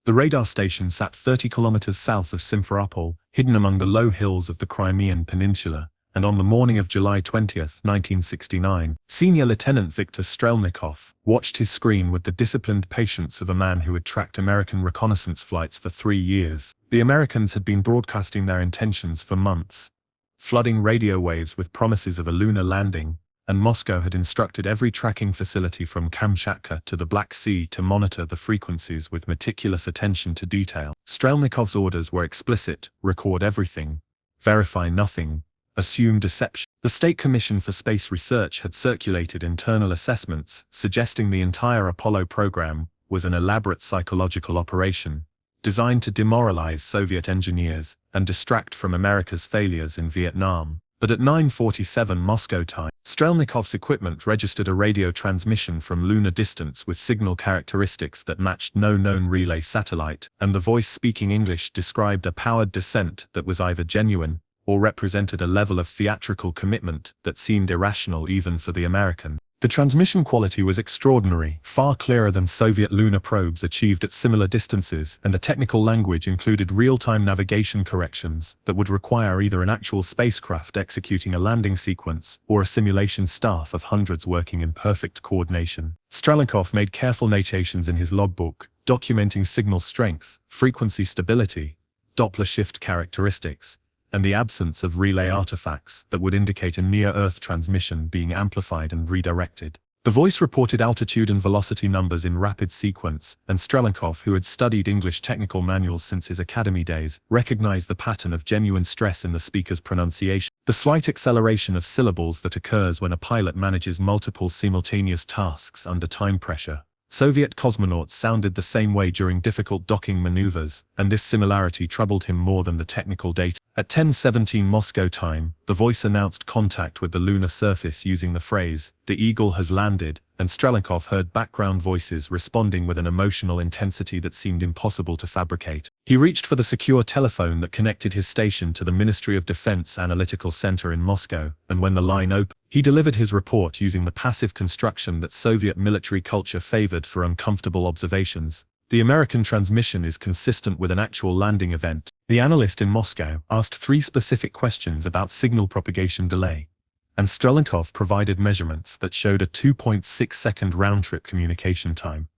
The radar station sat 30 kilometers south of Simferopol, hidden among the low hills of the Crimean Peninsula, and on the morning of July 20, 1969, Senior Lieutenant Viktor Strelnikov watched his screen with the disciplined patience of a man who had tracked American reconnaissance flights for 3 years. The Americans had been broadcasting their intentions for months, flooding radio waves with promises of a lunar landing, and Moscow had instructed every tracking facility from Kamchatka to the Black Sea to monitor the frequencies with meticulous attention to detail. Strelnikov's orders were explicit: record everything, verify nothing, assume deception. The State Commission for Space Research had circulated internal assessments suggesting the entire Apollo program was an elaborate psychological operation, designed to demoralize Soviet engineers and distract from America's failures in Vietnam. But at 9:47 Moscow time, Strelnikov's equipment registered a radio transmission from lunar distance with signal characteristics that matched no known relay satellite, and the voice speaking English described a powered descent that was either genuine or represented a level of theatrical commitment that seemed irrational even for the American. The transmission quality was extraordinary, far clearer than Soviet lunar probes achieved at similar distances, and the technical language included real-time navigation corrections that would require either an actual spacecraft executing a landing sequence or a simulation staff of hundreds working in perfect coordination. Strelnikov made careful notations in his logbook, documenting signal strength, frequency stability, Doppler shift characteristics, and the absence of relay artifacts that would indicate a near-Earth transmission being amplified and redirected. The voice reported altitude and velocity numbers in rapid sequence, and Strelnikov, who had studied English technical manuals since his academy days, recognized the pattern of genuine stress in the speaker's pronunciation. The slight acceleration of syllables that occurs when a pilot manages multiple simultaneous tasks under time pressure. Soviet cosmonauts sounded the same way during difficult docking maneuvers, and this similarity troubled him more than the technical data. At 10:17 Moscow time, the voice announced contact with the lunar surface using the phrase, "The Eagle has landed," and Strelnikov heard background voices responding with an emotional intensity that seemed impossible to fabricate. He reached for the secure telephone that connected his station to the Ministry of Defense Analytical Center in Moscow, and when the line opened, he delivered his report using the passive construction that Soviet military culture favored for uncomfortable observations. The American transmission is consistent with an actual landing event. The analyst in Moscow asked 3 specific questions about signal propagation delay, and Strelnikov provided measurements that showed a 2.6-second round-trip communication time,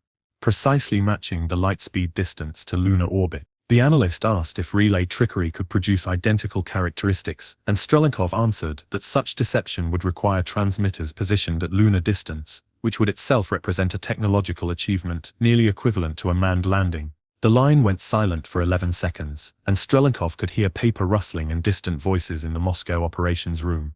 precisely matching the light-speed distance to lunar orbit. The analyst asked if relay trickery could produce identical characteristics, and Strelnikov answered that such deception would require transmitters positioned at lunar distance, which would itself represent a technological achievement nearly equivalent to a manned landing. The line went silent for 11 seconds, and Strelnikov could hear paper rustling and distant voices in the Moscow operations room,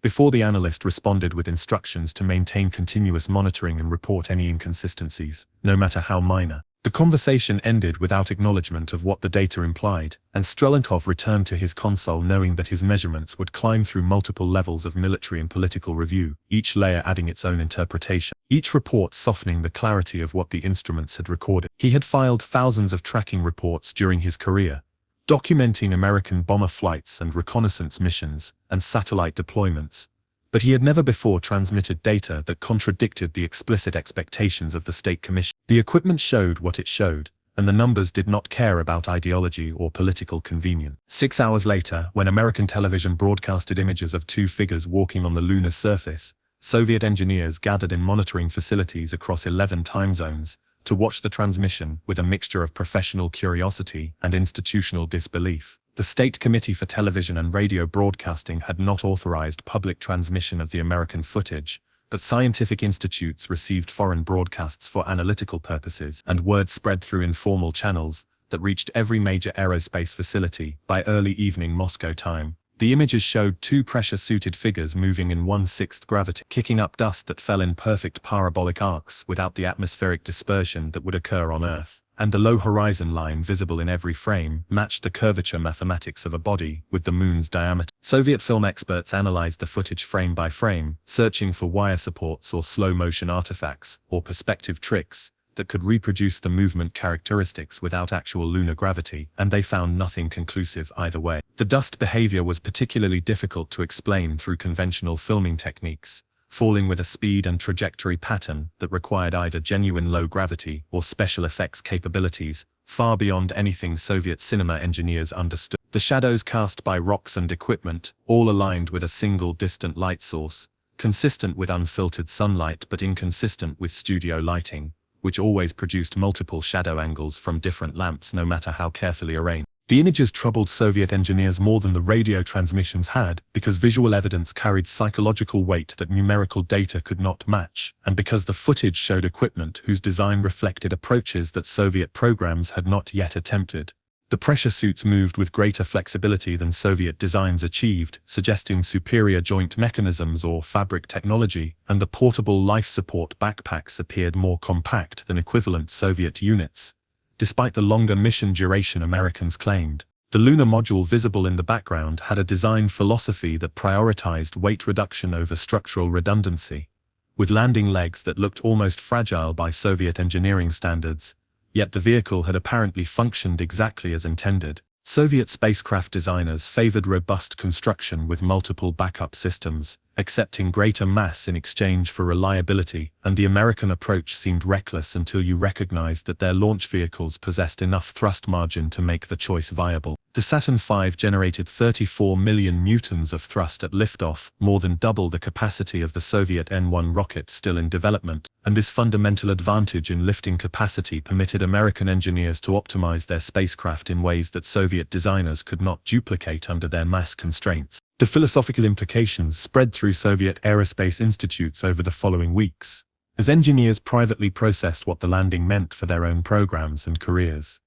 before the analyst responded with instructions to maintain continuous monitoring and report any inconsistencies, no matter how minor. The conversation ended without acknowledgement of what the data implied, and Strelnikov returned to his console knowing that his measurements would climb through multiple levels of military and political review, each layer adding its own interpretation, each report softening the clarity of what the instruments had recorded. He had filed thousands of tracking reports during his career, documenting American bomber flights and reconnaissance missions and satellite deployments, but he had never before transmitted data that contradicted the explicit expectations of the State Commission. The equipment showed what it showed, and the numbers did not care about ideology or political convenience. 6 hours later, when American television broadcasted images of 2 figures walking on the lunar surface, Soviet engineers gathered in monitoring facilities across 11 time zones to watch the transmission with a mixture of professional curiosity and institutional disbelief. The State Committee for Television and Radio Broadcasting had not authorized public transmission of the American footage, but scientific institutes received foreign broadcasts for analytical purposes, and word spread through informal channels that reached every major aerospace facility. By early evening Moscow time, the images showed 2 pressure-suited figures moving in 1/6 gravity, kicking up dust that fell in perfect parabolic arcs without the atmospheric dispersion that would occur on Earth, and the low horizon line visible in every frame matched the curvature mathematics of a body with the moon's diameter. Soviet film experts analyzed the footage frame by frame, searching for wire supports or slow-motion artifacts or perspective tricks that could reproduce the movement characteristics without actual lunar gravity, and they found nothing conclusive either way. The dust behavior was particularly difficult to explain through conventional filming techniques, falling with a speed and trajectory pattern that required either genuine low gravity or special effects capabilities far beyond anything Soviet cinema engineers understood. The shadows cast by rocks and equipment, all aligned with a single distant light source, consistent with unfiltered sunlight but inconsistent with studio lighting, which always produced multiple shadow angles from different lamps no matter how carefully arranged. The images troubled Soviet engineers more than the radio transmissions had, because visual evidence carried psychological weight that numerical data could not match, and because the footage showed equipment whose design reflected approaches that Soviet programs had not yet attempted. The pressure suits moved with greater flexibility than Soviet designs achieved, suggesting superior joint mechanisms or fabric technology, and the portable life support backpacks appeared more compact than equivalent Soviet units. Despite the longer mission duration Americans claimed, the lunar module visible in the background had a design philosophy that prioritized weight reduction over structural redundancy, with landing legs that looked almost fragile by Soviet engineering standards. Yet the vehicle had apparently functioned exactly as intended. Soviet spacecraft designers favored robust construction with multiple backup systems, accepting greater mass in exchange for reliability, and the American approach seemed reckless until you recognized that their launch vehicles possessed enough thrust margin to make the choice viable. The Saturn V generated 34 million newtons of thrust at liftoff, more than double the capacity of the Soviet N-1 rocket still in development, and this fundamental advantage in lifting capacity permitted American engineers to optimize their spacecraft in ways that Soviet designers could not duplicate under their mass constraints. The philosophical implications spread through Soviet aerospace institutes over the following weeks, as engineers privately processed what the landing meant for their own programs and careers.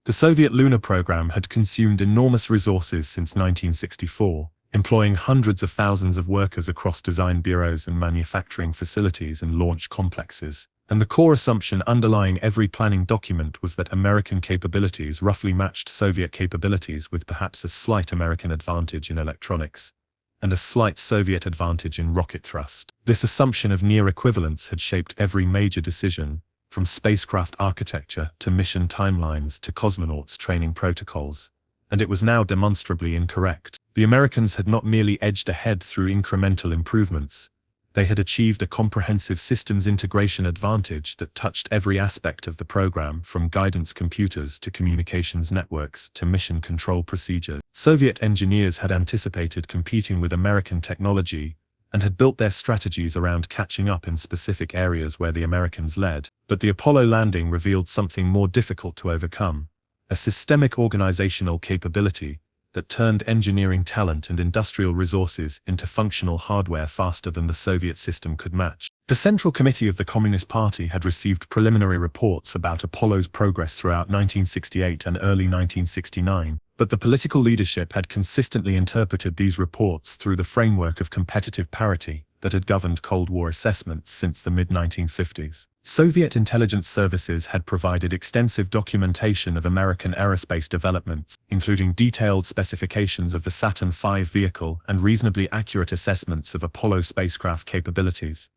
The Soviet lunar program had consumed enormous resources since 1964, employing hundreds of thousands of workers across design bureaus and manufacturing facilities and launch complexes. And the core assumption underlying every planning document was that American capabilities roughly matched Soviet capabilities, with perhaps a slight American advantage in electronics, and a slight Soviet advantage in rocket thrust. This assumption of near equivalence had shaped every major decision, from spacecraft architecture to mission timelines to cosmonauts training protocols, and it was now demonstrably incorrect. The Americans had not merely edged ahead through incremental improvements. They had achieved a comprehensive systems integration advantage that touched every aspect of the program, from guidance computers to communications networks to mission control procedures. Soviet engineers had anticipated competing with American technology and had built their strategies around catching up in specific areas where the Americans led. But the Apollo landing revealed something more difficult to overcome: a systemic organizational capability that turned engineering talent and industrial resources into functional hardware faster than the Soviet system could match. The Central Committee of the Communist Party had received preliminary reports about Apollo's progress throughout 1968 and early 1969, but the political leadership had consistently interpreted these reports through the framework of competitive parity that had governed Cold War assessments since the mid-1950s. Soviet intelligence services had provided extensive documentation of American aerospace developments, including detailed specifications of the Saturn V vehicle and reasonably accurate assessments of Apollo spacecraft capabilities.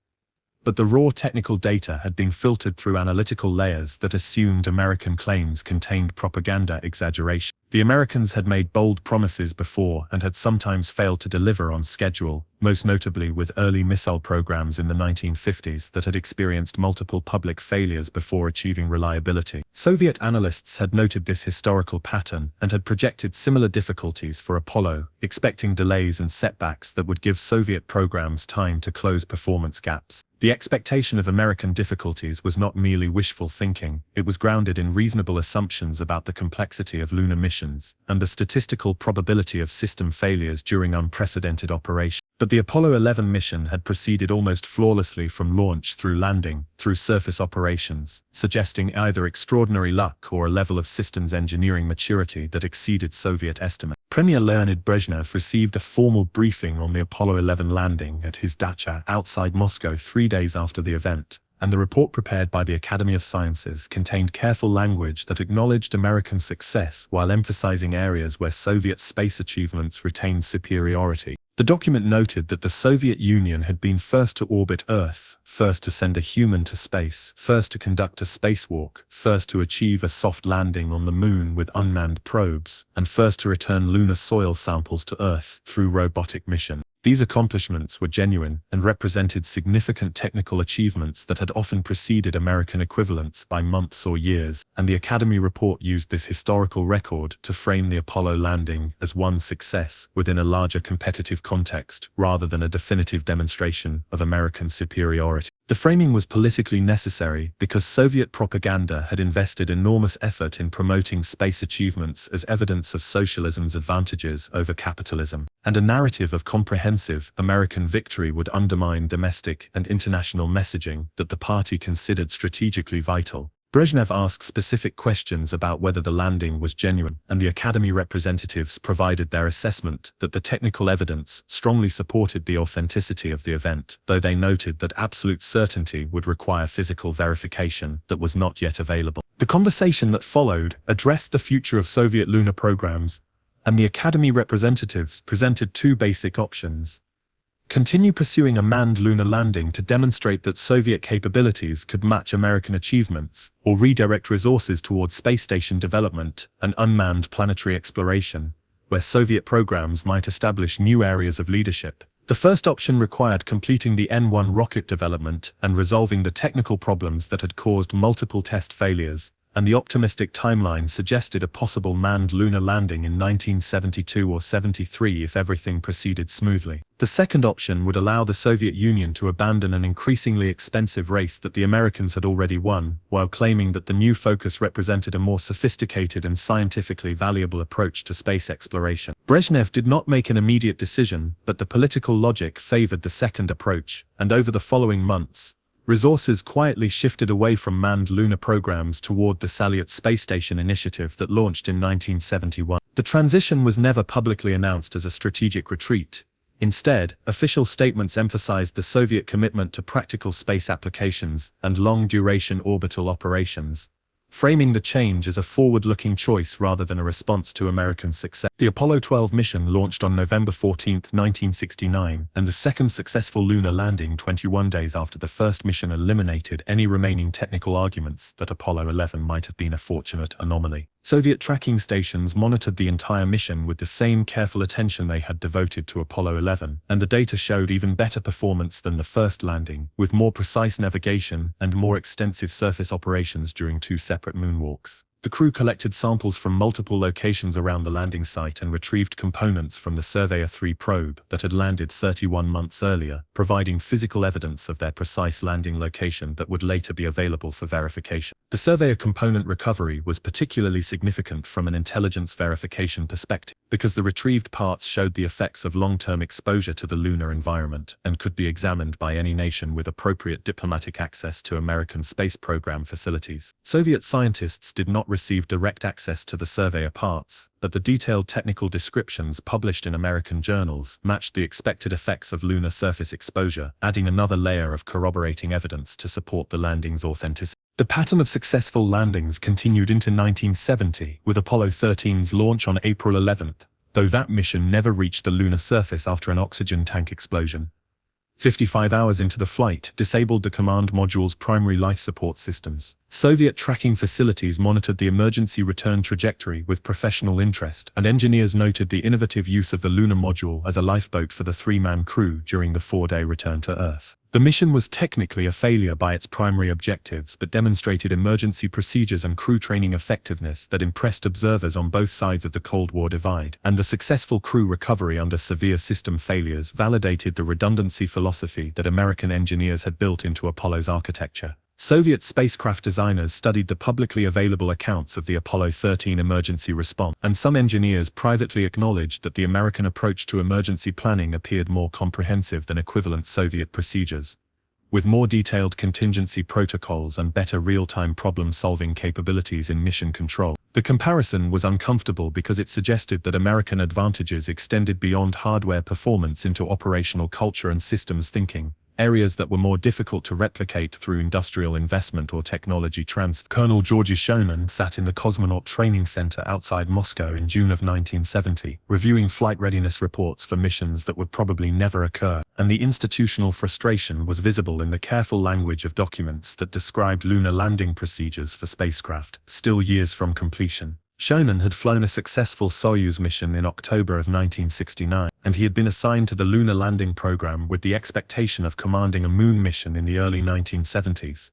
But the raw technical data had been filtered through analytical layers that assumed American claims contained propaganda exaggeration. The Americans had made bold promises before and had sometimes failed to deliver on schedule, most notably with early missile programs in the 1950s that had experienced multiple public failures before achieving reliability. Soviet analysts had noted this historical pattern and had projected similar difficulties for Apollo, expecting delays and setbacks that would give Soviet programs time to close performance gaps. The expectation of American difficulties was not merely wishful thinking, it was grounded in reasonable assumptions about the complexity of lunar missions and the statistical probability of system failures during unprecedented operations. But the Apollo 11 mission had proceeded almost flawlessly from launch through landing, through surface operations, suggesting either extraordinary luck or a level of systems engineering maturity that exceeded Soviet estimates. Premier Leonid Brezhnev received a formal briefing on the Apollo 11 landing at his dacha outside Moscow 3 days after the event, and the report prepared by the Academy of Sciences contained careful language that acknowledged American success while emphasizing areas where Soviet space achievements retained superiority. The document noted that the Soviet Union had been first to orbit Earth, first to send a human to space, first to conduct a spacewalk, first to achieve a soft landing on the moon with unmanned probes, and first to return lunar soil samples to Earth through robotic mission. These accomplishments were genuine and represented significant technical achievements that had often preceded American equivalents by months or years, and the Academy report used this historical record to frame the Apollo landing as one success within a larger competitive context, rather than a definitive demonstration of American superiority. The framing was politically necessary because Soviet propaganda had invested enormous effort in promoting space achievements as evidence of socialism's advantages over capitalism, and a narrative of comprehensive American victory would undermine domestic and international messaging that the party considered strategically vital. Brezhnev asked specific questions about whether the landing was genuine, and the Academy representatives provided their assessment that the technical evidence strongly supported the authenticity of the event, though they noted that absolute certainty would require physical verification that was not yet available. The conversation that followed addressed the future of Soviet lunar programs, and the Academy representatives presented two basic options. Continue pursuing a manned lunar landing to demonstrate that Soviet capabilities could match American achievements, or redirect resources towards space station development and unmanned planetary exploration, where Soviet programs might establish new areas of leadership. The first option required completing the N-1 rocket development and resolving the technical problems that had caused multiple test failures, and the optimistic timeline suggested a possible manned lunar landing in 1972 or 73 if everything proceeded smoothly. The second option would allow the Soviet Union to abandon an increasingly expensive race that the Americans had already won, while claiming that the new focus represented a more sophisticated and scientifically valuable approach to space exploration. Brezhnev did not make an immediate decision, but the political logic favored the second approach, and over the following months, resources quietly shifted away from manned lunar programs toward the Salyut space station initiative that launched in 1971. The transition was never publicly announced as a strategic retreat. Instead, official statements emphasized the Soviet commitment to practical space applications and long-duration orbital operations, framing the change as a forward-looking choice rather than a response to American success. The Apollo 12 mission launched on November 14, 1969, and the second successful lunar landing 21 days after the first mission eliminated any remaining technical arguments that Apollo 11 might have been a fortunate anomaly. Soviet tracking stations monitored the entire mission with the same careful attention they had devoted to Apollo 11, and the data showed even better performance than the first landing, with more precise navigation and more extensive surface operations during two separate moonwalks. The crew collected samples from multiple locations around the landing site and retrieved components from the Surveyor 3 probe that had landed 31 months earlier, providing physical evidence of their precise landing location that would later be available for verification. The Surveyor component recovery was particularly significant from an intelligence verification perspective, because the retrieved parts showed the effects of long-term exposure to the lunar environment and could be examined by any nation with appropriate diplomatic access to American space program facilities. Soviet scientists did not receive direct access to the Surveyor parts, but the detailed technical descriptions published in American journals matched the expected effects of lunar surface exposure, adding another layer of corroborating evidence to support the landing's authenticity. The pattern of successful landings continued into 1970, with Apollo 13's launch on April 11th, though that mission never reached the lunar surface after an oxygen tank explosion. 55 hours into the flight, disabled the command module's primary life support systems. Soviet tracking facilities monitored the emergency return trajectory with professional interest, and engineers noted the innovative use of the lunar module as a lifeboat for the three-man crew during the 4-day return to Earth. The mission was technically a failure by its primary objectives, but demonstrated emergency procedures and crew training effectiveness that impressed observers on both sides of the Cold War divide, and the successful crew recovery under severe system failures validated the redundancy philosophy that American engineers had built into Apollo's architecture. Soviet spacecraft designers studied the publicly available accounts of the Apollo 13 emergency response, and some engineers privately acknowledged that the American approach to emergency planning appeared more comprehensive than equivalent Soviet procedures, with more detailed contingency protocols and better real-time problem-solving capabilities in mission control. The comparison was uncomfortable because it suggested that American advantages extended beyond hardware performance into operational culture and systems thinking, areas that were more difficult to replicate through industrial investment or technology transfer. Colonel Georgy Shonin sat in the Cosmonaut Training Center outside Moscow in June of 1970, reviewing flight readiness reports for missions that would probably never occur, and the institutional frustration was visible in the careful language of documents that described lunar landing procedures for spacecraft, still years from completion. Shonin had flown a successful Soyuz mission in October of 1969, and he had been assigned to the lunar landing program with the expectation of commanding a moon mission in the early 1970s.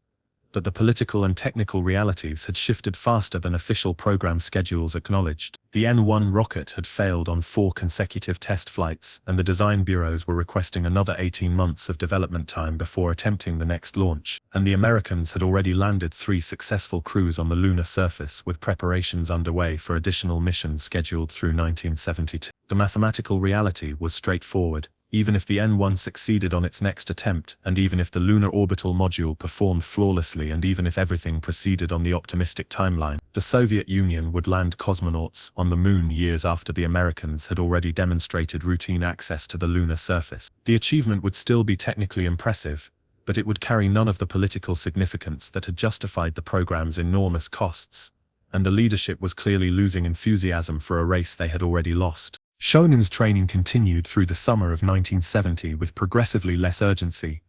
But the political and technical realities had shifted faster than official program schedules acknowledged. The N-1 rocket had failed on 4 consecutive test flights, and the design bureaus were requesting another 18 months of development time before attempting the next launch, and the Americans had already landed 3 successful crews on the lunar surface, with preparations underway for additional missions scheduled through 1972. The mathematical reality was straightforward. Even if the N-1 succeeded on its next attempt, and even if the lunar orbital module performed flawlessly, and even if everything proceeded on the optimistic timeline, the Soviet Union would land cosmonauts on the moon years after the Americans had already demonstrated routine access to the lunar surface. The achievement would still be technically impressive, but it would carry none of the political significance that had justified the program's enormous costs, and the leadership was clearly losing enthusiasm for a race they had already lost. Shonin's training continued through the summer of 1970 with progressively less urgency,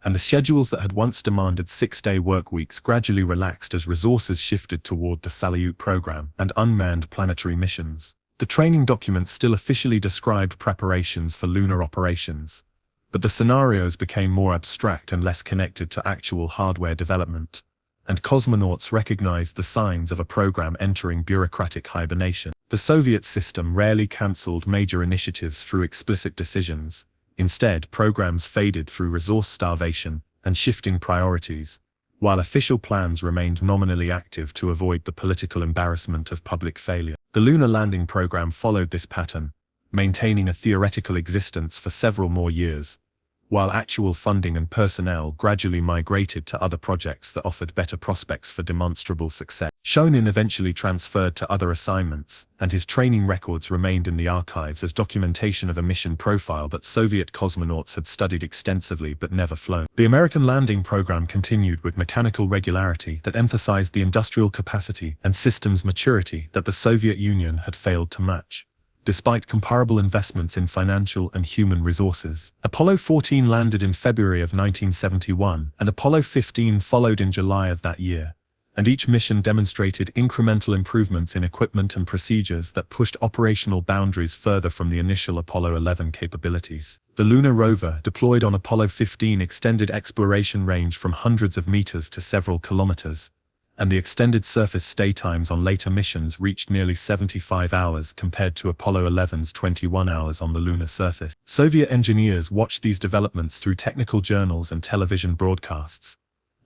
and the schedules that had once demanded 6-day work weeks gradually relaxed as resources shifted toward the Salyut program and unmanned planetary missions. The training documents still officially described preparations for lunar operations, but the scenarios became more abstract and less connected to actual hardware development, and cosmonauts recognized the signs of a program entering bureaucratic hibernation. The Soviet system rarely cancelled major initiatives through explicit decisions. Instead, programs faded through resource starvation and shifting priorities, while official plans remained nominally active to avoid the political embarrassment of public failure. The lunar landing program followed this pattern, maintaining a theoretical existence for several more years, while actual funding and personnel gradually migrated to other projects that offered better prospects for demonstrable success. Shonin eventually transferred to other assignments, and his training records remained in the archives as documentation of a mission profile that Soviet cosmonauts had studied extensively but never flown. The American landing program continued with mechanical regularity that emphasized the industrial capacity and systems maturity that the Soviet Union had failed to match. Despite comparable investments in financial and human resources, Apollo 14 landed in February of 1971, and Apollo 15 followed in July of that year, and each mission demonstrated incremental improvements in equipment and procedures that pushed operational boundaries further from the initial Apollo 11 capabilities. The lunar rover deployed on Apollo 15 extended exploration range from hundreds of meters to several kilometers, and the extended surface stay times on later missions reached nearly 75 hours compared to Apollo 11's 21 hours on the lunar surface. Soviet engineers watched these developments through technical journals and television broadcasts,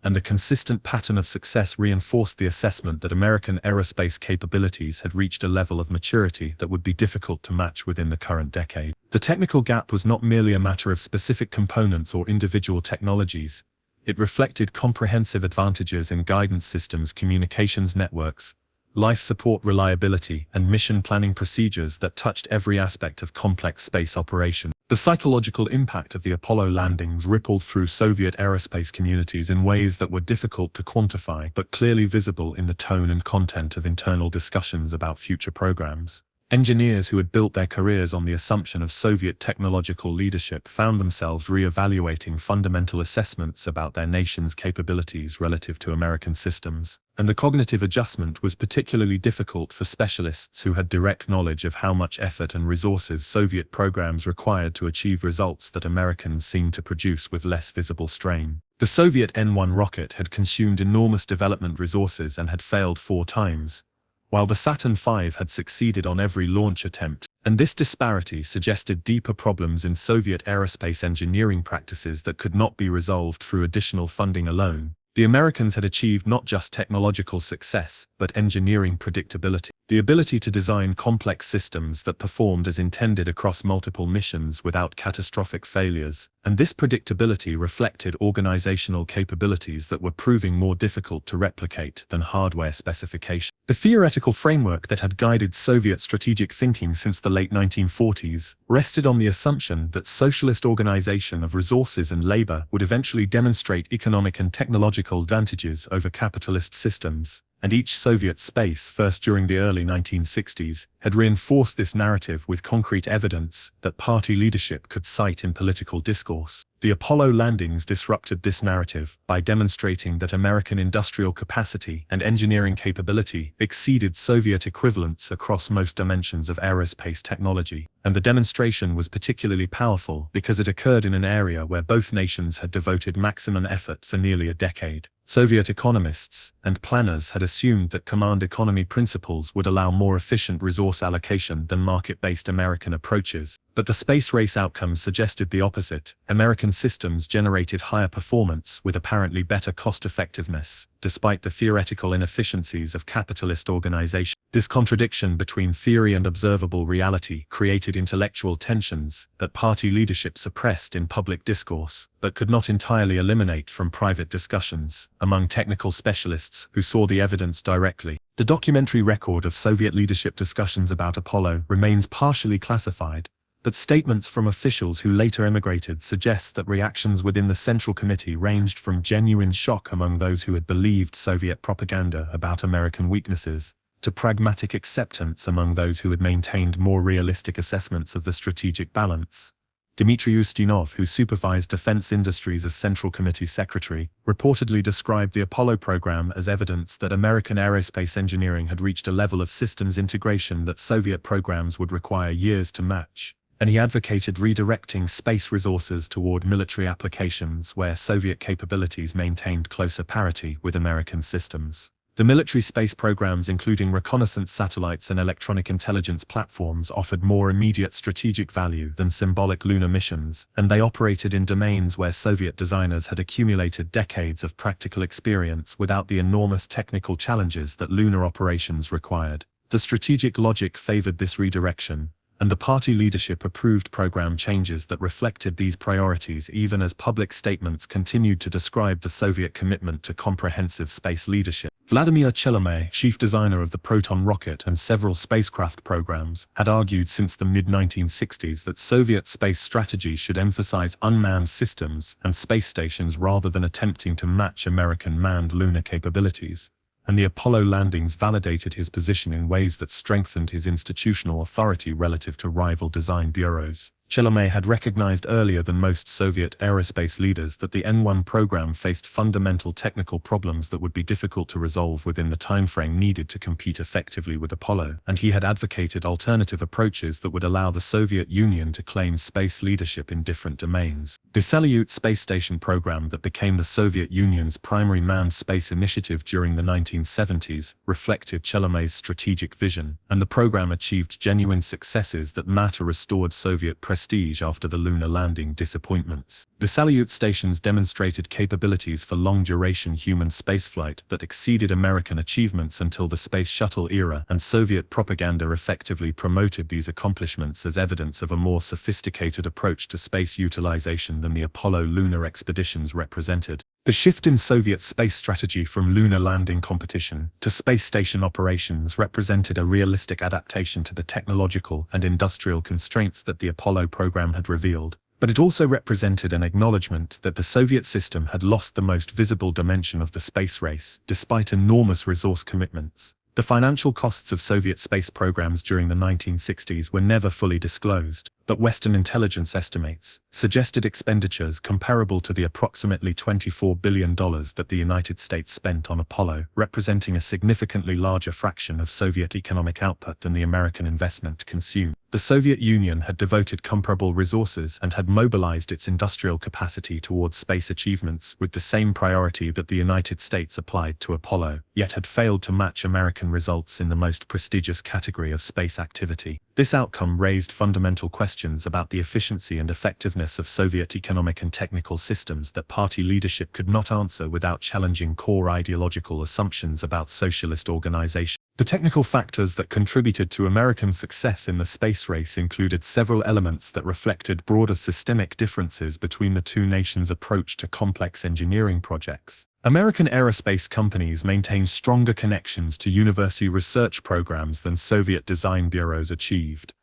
and the consistent pattern of success reinforced the assessment that American aerospace capabilities had reached a level of maturity that would be difficult to match within the current decade. The technical gap was not merely a matter of specific components or individual technologies. It reflected comprehensive advantages in guidance systems, communications networks, life support reliability, and mission planning procedures that touched every aspect of complex space operation. The psychological impact of the Apollo landings rippled through Soviet aerospace communities in ways that were difficult to quantify but clearly visible in the tone and content of internal discussions about future programs. Engineers who had built their careers on the assumption of Soviet technological leadership found themselves re-evaluating fundamental assessments about their nation's capabilities relative to American systems, and the cognitive adjustment was particularly difficult for specialists who had direct knowledge of how much effort and resources Soviet programs required to achieve results that Americans seemed to produce with less visible strain. The Soviet N-1 rocket had consumed enormous development resources and had failed 4 times, while the Saturn V had succeeded on every launch attempt, and this disparity suggested deeper problems in Soviet aerospace engineering practices that could not be resolved through additional funding alone. The Americans had achieved not just technological success, but engineering predictability. The ability to design complex systems that performed as intended across multiple missions without catastrophic failures, and this predictability reflected organizational capabilities that were proving more difficult to replicate than hardware specifications. The theoretical framework that had guided Soviet strategic thinking since the late 1940s rested on the assumption that socialist organization of resources and labor would eventually demonstrate economic and technological advantages over capitalist systems, and each Soviet space, first during the early 1960s, had reinforced this narrative with concrete evidence that party leadership could cite in political discourse. The Apollo landings disrupted this narrative by demonstrating that American industrial capacity and engineering capability exceeded Soviet equivalents across most dimensions of aerospace technology, and the demonstration was particularly powerful because it occurred in an area where both nations had devoted maximum effort for nearly a decade. Soviet economists and planners had assumed that command economy principles would allow more efficient resource allocation than market-based American approaches, but the space race outcomes suggested the opposite. American systems generated higher performance with apparently better cost-effectiveness, despite the theoretical inefficiencies of capitalist organization. This contradiction between theory and observable reality created intellectual tensions that party leadership suppressed in public discourse, but could not entirely eliminate from private discussions among technical specialists who saw the evidence directly. The documentary record of Soviet leadership discussions about Apollo remains partially classified, but statements from officials who later emigrated suggest that reactions within the Central Committee ranged from genuine shock among those who had believed Soviet propaganda about American weaknesses, to pragmatic acceptance among those who had maintained more realistic assessments of the strategic balance. Dmitry Ustinov, who supervised defense industries as Central Committee Secretary, reportedly described the Apollo program as evidence that American aerospace engineering had reached a level of systems integration that Soviet programs would require years to match, and he advocated redirecting space resources toward military applications where Soviet capabilities maintained closer parity with American systems. The military space programs, including reconnaissance satellites and electronic intelligence platforms, offered more immediate strategic value than symbolic lunar missions, and they operated in domains where Soviet designers had accumulated decades of practical experience without the enormous technical challenges that lunar operations required. The strategic logic favored this redirection, and the party leadership approved program changes that reflected these priorities even as public statements continued to describe the Soviet commitment to comprehensive space leadership. Vladimir Chelomey, chief designer of the Proton rocket and several spacecraft programs, had argued since the mid-1960s that Soviet space strategy should emphasize unmanned systems and space stations rather than attempting to match American manned lunar capabilities, and the Apollo landings validated his position in ways that strengthened his institutional authority relative to rival design bureaus. Chelomey had recognized earlier than most Soviet aerospace leaders that the N-1 program faced fundamental technical problems that would be difficult to resolve within the timeframe needed to compete effectively with Apollo, and he had advocated alternative approaches that would allow the Soviet Union to claim space leadership in different domains. The Salyut space station program that became the Soviet Union's primary manned space initiative during the 1970s reflected Chelomey's strategic vision, and the program achieved genuine successes that restored Soviet prestige after the lunar landing disappointments. The Salyut stations demonstrated capabilities for long-duration human spaceflight that exceeded American achievements until the Space Shuttle era, and Soviet propaganda effectively promoted these accomplishments as evidence of a more sophisticated approach to space utilization than the Apollo lunar expeditions represented. The shift in Soviet space strategy from lunar landing competition to space station operations represented a realistic adaptation to the technological and industrial constraints that the Apollo program had revealed, but it also represented an acknowledgement that the Soviet system had lost the most visible dimension of the space race, despite enormous resource commitments. The financial costs of Soviet space programs during the 1960s were never fully disclosed, but Western intelligence estimates suggested expenditures comparable to the approximately $24 billion that the United States spent on Apollo, representing a significantly larger fraction of Soviet economic output than the American investment consumed. The Soviet Union had devoted comparable resources and had mobilized its industrial capacity towards space achievements with the same priority that the United States applied to Apollo, yet had failed to match American results in the most prestigious category of space activity. This outcome raised fundamental questions about the efficiency and effectiveness of Soviet economic and technical systems that party leadership could not answer without challenging core ideological assumptions about socialist organization. The technical factors that contributed to American success in the space race included several elements that reflected broader systemic differences between the two nations' approach to complex engineering projects. American aerospace companies maintained stronger connections to university research programs than Soviet design bureaus achieved,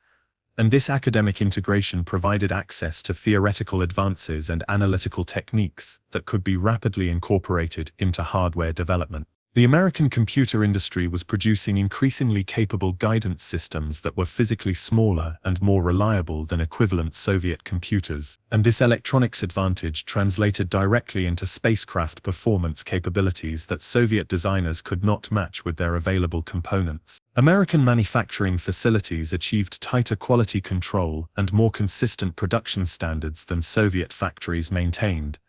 and this academic integration provided access to theoretical advances and analytical techniques that could be rapidly incorporated into hardware development. The American computer industry was producing increasingly capable guidance systems that were physically smaller and more reliable than equivalent Soviet computers, and this electronics advantage translated directly into spacecraft performance capabilities that Soviet designers could not match with their available components. American manufacturing facilities achieved tighter quality control and more consistent production standards than Soviet factories maintained,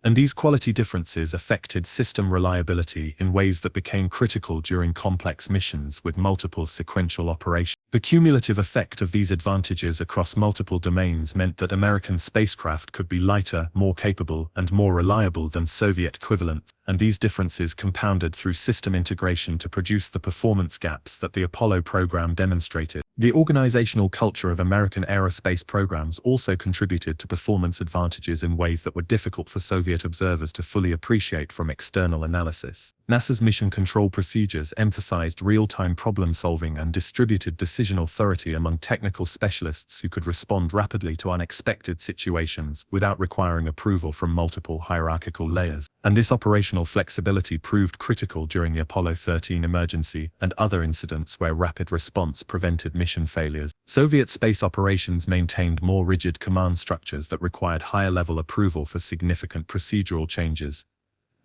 and these quality differences affected system reliability in ways that became critical during complex missions with multiple sequential operations. The cumulative effect of these advantages across multiple domains meant that American spacecraft could be lighter, more capable, and more reliable than Soviet equivalents, and these differences compounded through system integration to produce the performance gaps that the Apollo program demonstrated. The organizational culture of American aerospace programs also contributed to performance advantages in ways that were difficult for Soviet observers to fully appreciate from external analysis. NASA's mission control procedures emphasized real-time problem-solving and distributed decision authority among technical specialists who could respond rapidly to unexpected situations without requiring approval from multiple hierarchical layers. And this operational flexibility proved critical during the Apollo 13 emergency and other incidents where rapid response prevented mission failures. Soviet space operations maintained more rigid command structures that required higher-level approval for significant procedural changes,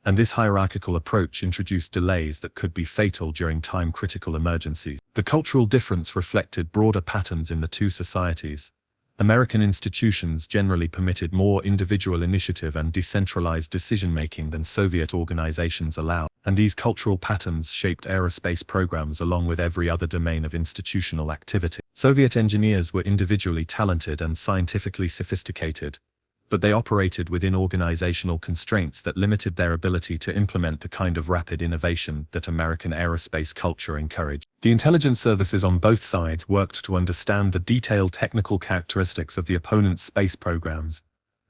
and this hierarchical approach introduced delays that could be fatal during time-critical emergencies. The cultural difference reflected broader patterns in the two societies. American institutions generally permitted more individual initiative and decentralized decision-making than Soviet organizations allowed, and these cultural patterns shaped aerospace programs along with every other domain of institutional activity. Soviet engineers were individually talented and scientifically sophisticated, but they operated within organizational constraints that limited their ability to implement the kind of rapid innovation that American aerospace culture encouraged. The intelligence services on both sides worked to understand the detailed technical characteristics of the opponent's space programs,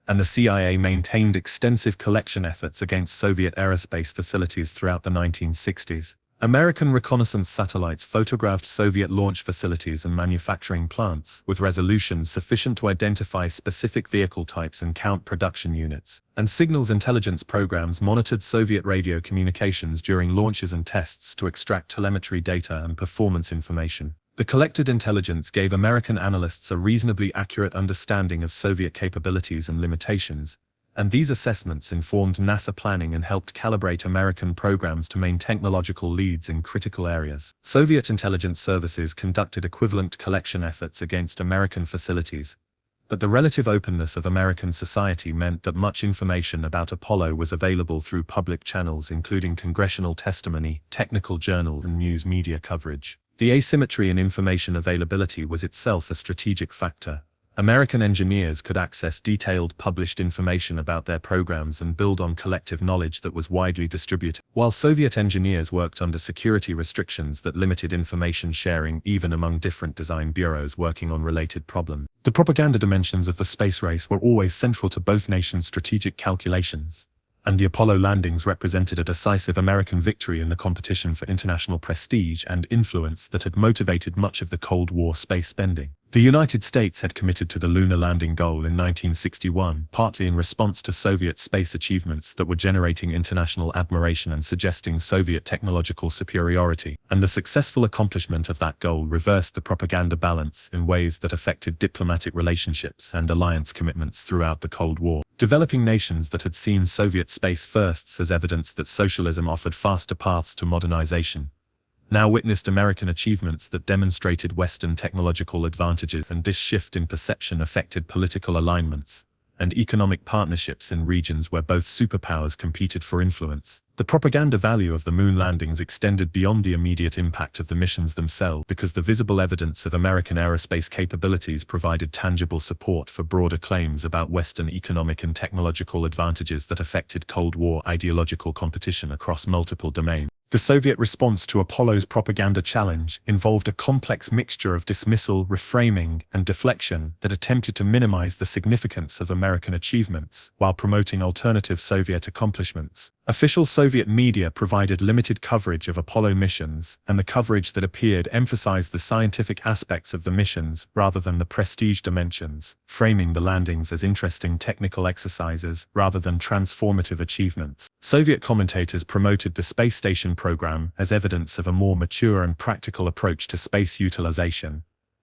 and the CIA maintained extensive collection efforts against Soviet aerospace facilities throughout the 1960s. American reconnaissance satellites photographed Soviet launch facilities and manufacturing plants with resolution sufficient to identify specific vehicle types and count production units, and signals intelligence programs monitored Soviet radio communications during launches and tests to extract telemetry data and performance information. The collected intelligence gave American analysts a reasonably accurate understanding of Soviet capabilities and limitations, and these assessments informed NASA planning and helped calibrate American programs to maintain technological leads in critical areas. Soviet intelligence services conducted equivalent collection efforts against American facilities, but the relative openness of American society meant that much information about Apollo was available through public channels including congressional testimony, technical journals, and news media coverage. The asymmetry in information availability was itself a strategic factor. American engineers could access detailed published information about their programs and build on collective knowledge that was widely distributed, while Soviet engineers worked under security restrictions that limited information sharing even among different design bureaus working on related problems. The propaganda dimensions of the space race were always central to both nations' strategic calculations, and the Apollo landings represented a decisive American victory in the competition for international prestige and influence that had motivated much of the Cold War space spending. The United States had committed to the lunar landing goal in 1961, partly in response to Soviet space achievements that were generating international admiration and suggesting Soviet technological superiority, and the successful accomplishment of that goal reversed the propaganda balance in ways that affected diplomatic relationships and alliance commitments throughout the Cold War. Developing nations that had seen Soviet space firsts as evidence that socialism offered faster paths to modernization now witnessed American achievements that demonstrated Western technological advantages, and this shift in perception affected political alignments and economic partnerships in regions where both superpowers competed for influence. The propaganda value of the moon landings extended beyond the immediate impact of the missions themselves because the visible evidence of American aerospace capabilities provided tangible support for broader claims about Western economic and technological advantages that affected Cold War ideological competition across multiple domains. The Soviet response to Apollo's propaganda challenge involved a complex mixture of dismissal, reframing, and deflection that attempted to minimize the significance of American achievements while promoting alternative Soviet accomplishments. Official Soviet media provided limited coverage of Apollo missions, and the coverage that appeared emphasized the scientific aspects of the missions rather than the prestige dimensions, framing the landings as interesting technical exercises rather than transformative achievements. Soviet commentators promoted the space station program as evidence of a more mature and practical approach to space utilization,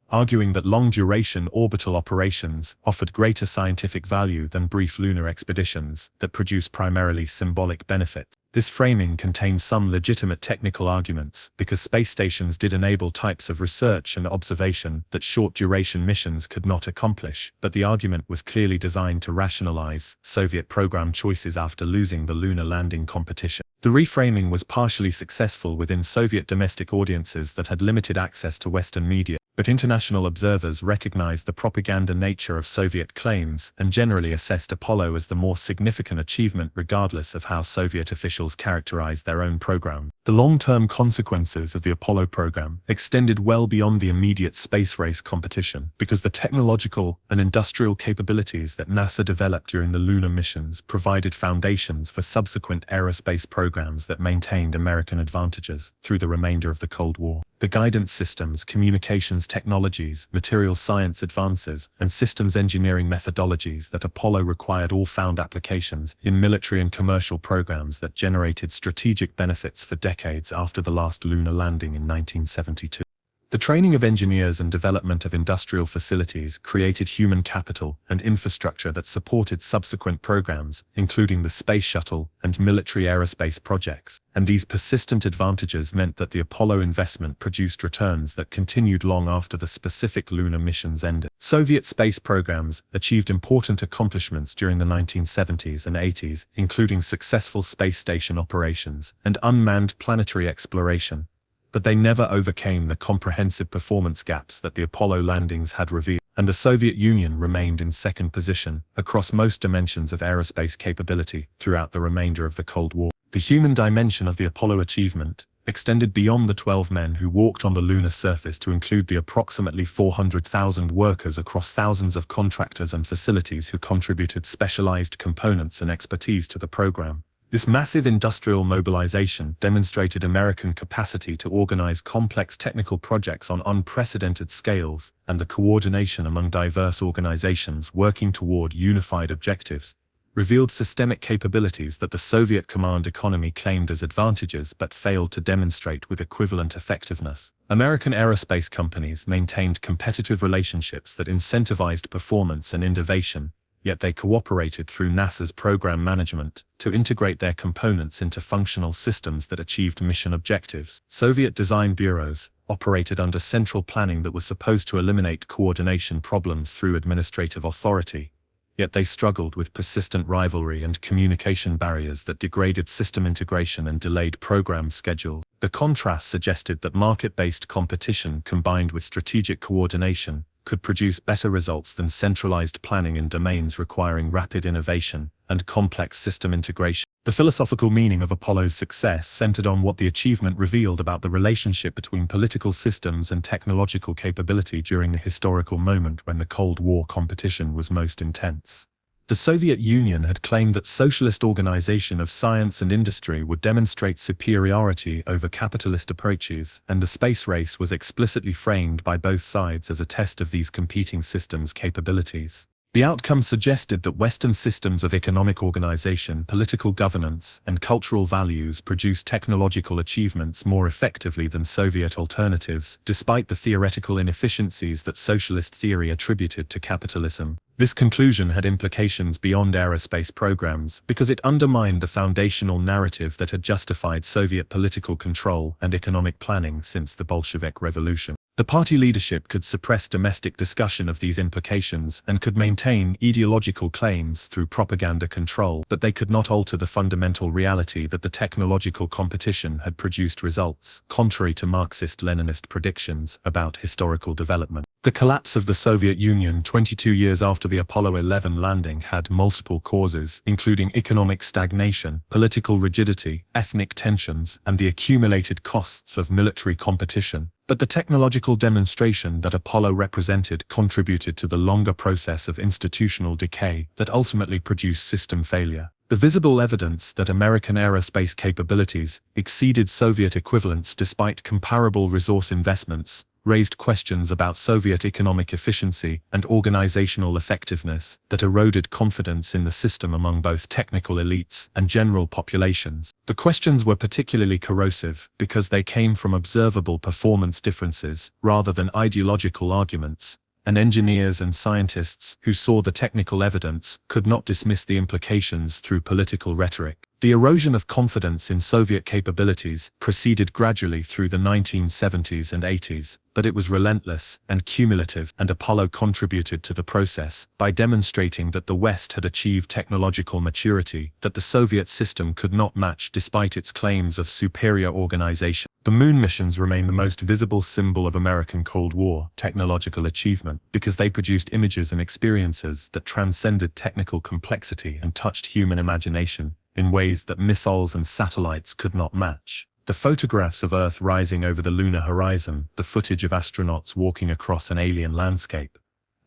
arguing that long-duration orbital operations offered greater scientific value than brief lunar expeditions that produce primarily symbolic benefits. This framing contained some legitimate technical arguments because space stations did enable types of research and observation that short-duration missions could not accomplish, but the argument was clearly designed to rationalize Soviet program choices after losing the lunar landing competition. The reframing was partially successful within Soviet domestic audiences that had limited access to Western media, but international observers recognized the propaganda nature of Soviet claims and generally assessed Apollo as the more significant achievement regardless of how Soviet officials characterized their own program. The long-term consequences of the Apollo program extended well beyond the immediate space race competition because the technological and industrial capabilities that NASA developed during the lunar missions provided foundations for subsequent aerospace programs that maintained American advantages through the remainder of the Cold War. The guidance systems, communications technologies, material science advances, and systems engineering methodologies that Apollo required all found applications in military and commercial programs that generated strategic benefits for decades after the last lunar landing in 1972. The training of engineers and development of industrial facilities created human capital and infrastructure that supported subsequent programs, including the Space Shuttle and military aerospace projects, and these persistent advantages meant that the Apollo investment produced returns that continued long after the specific lunar missions ended. Soviet space programs achieved important accomplishments during the 1970s and 80s, including successful space station operations and unmanned planetary exploration, but they never overcame the comprehensive performance gaps that the Apollo landings had revealed, and the Soviet Union remained in second position across most dimensions of aerospace capability throughout the remainder of the Cold War. The human dimension of the Apollo achievement extended beyond the 12 men who walked on the lunar surface to include the approximately 400,000 workers across thousands of contractors and facilities who contributed specialized components and expertise to the program. This massive industrial mobilization demonstrated American capacity to organize complex technical projects on unprecedented scales and the coordination among diverse organizations working toward unified objectives, revealed systemic capabilities that the Soviet command economy claimed as advantages but failed to demonstrate with equivalent effectiveness. American aerospace companies maintained competitive relationships that incentivized performance and innovation, yet they cooperated through NASA's program management to integrate their components into functional systems that achieved mission objectives. Soviet design bureaus operated under central planning that was supposed to eliminate coordination problems through administrative authority, yet they struggled with persistent rivalry and communication barriers that degraded system integration and delayed program schedules. The contrast suggested that market-based competition combined with strategic coordination could produce better results than centralized planning in domains requiring rapid innovation and complex system integration. The philosophical meaning of Apollo's success centered on what the achievement revealed about the relationship between political systems and technological capability during the historical moment when the Cold War competition was most intense. The Soviet Union had claimed that socialist organization of science and industry would demonstrate superiority over capitalist approaches, and the space race was explicitly framed by both sides as a test of these competing systems' capabilities. The outcome suggested that Western systems of economic organization, political governance, and cultural values produced technological achievements more effectively than Soviet alternatives, despite the theoretical inefficiencies that socialist theory attributed to capitalism. This conclusion had implications beyond aerospace programs because it undermined the foundational narrative that had justified Soviet political control and economic planning since the Bolshevik Revolution. The party leadership could suppress domestic discussion of these implications and could maintain ideological claims through propaganda control, but they could not alter the fundamental reality that the technological competition had produced results contrary to Marxist-Leninist predictions about historical development. The collapse of the Soviet Union 22 years after the Apollo 11 landing had multiple causes, including economic stagnation, political rigidity, ethnic tensions, and the accumulated costs of military competition. But the technological demonstration that Apollo represented contributed to the longer process of institutional decay that ultimately produced system failure. The visible evidence that American aerospace capabilities exceeded Soviet equivalents despite comparable resource investments raised questions about Soviet economic efficiency and organizational effectiveness that eroded confidence in the system among both technical elites and general populations. The questions were particularly corrosive because they came from observable performance differences rather than ideological arguments, and engineers and scientists who saw the technical evidence could not dismiss the implications through political rhetoric. The erosion of confidence in Soviet capabilities proceeded gradually through the 1970s and 80s, but it was relentless and cumulative, and Apollo contributed to the process by demonstrating that the West had achieved technological maturity that the Soviet system could not match despite its claims of superior organization. The moon missions remain the most visible symbol of American Cold War technological achievement because they produced images and experiences that transcended technical complexity and touched human imagination in ways that missiles and satellites could not match. The photographs of Earth rising over the lunar horizon, the footage of astronauts walking across an alien landscape,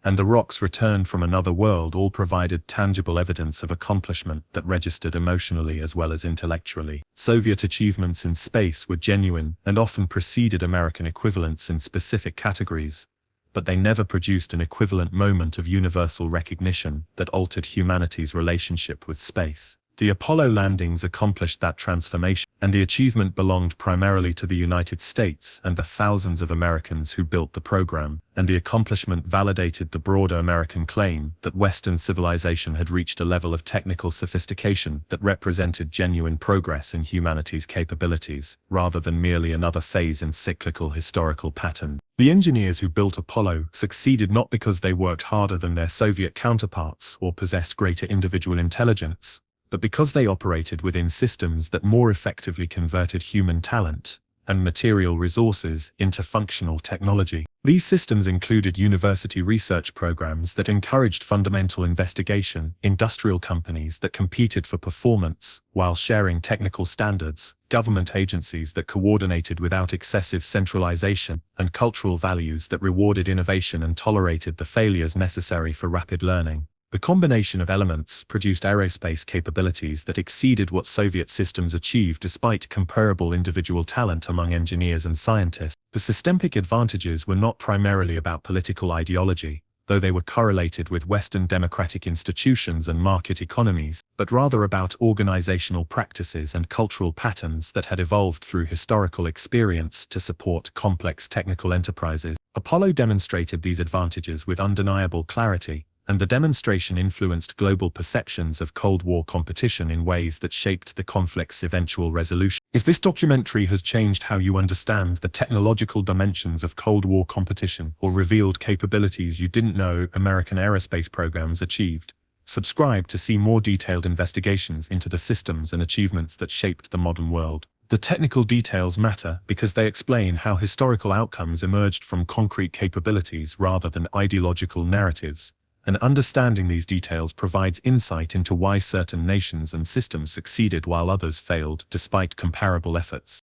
and the rocks returned from another world all provided tangible evidence of accomplishment that registered emotionally as well as intellectually. Soviet achievements in space were genuine and often preceded American equivalents in specific categories, but they never produced an equivalent moment of universal recognition that altered humanity's relationship with space. The Apollo landings accomplished that transformation, and the achievement belonged primarily to the United States and the thousands of Americans who built the program, and the accomplishment validated the broader American claim that Western civilization had reached a level of technical sophistication that represented genuine progress in humanity's capabilities, rather than merely another phase in cyclical historical pattern. The engineers who built Apollo succeeded not because they worked harder than their Soviet counterparts or possessed greater individual intelligence, but because they operated within systems that more effectively converted human talent and material resources into functional technology. These systems included university research programs that encouraged fundamental investigation, industrial companies that competed for performance while sharing technical standards, government agencies that coordinated without excessive centralization, and cultural values that rewarded innovation and tolerated the failures necessary for rapid learning. The combination of elements produced aerospace capabilities that exceeded what Soviet systems achieved despite comparable individual talent among engineers and scientists. The systemic advantages were not primarily about political ideology, though they were correlated with Western democratic institutions and market economies, but rather about organizational practices and cultural patterns that had evolved through historical experience to support complex technical enterprises. Apollo demonstrated these advantages with undeniable clarity, and the demonstration influenced global perceptions of Cold War competition in ways that shaped the conflict's eventual resolution. If this documentary has changed how you understand the technological dimensions of Cold War competition or revealed capabilities you didn't know American aerospace programs achieved, subscribe to see more detailed investigations into the systems and achievements that shaped the modern world. The technical details matter because they explain how historical outcomes emerged from concrete capabilities rather than ideological narratives. And understanding these details provides insight into why certain nations and systems succeeded while others failed despite comparable efforts.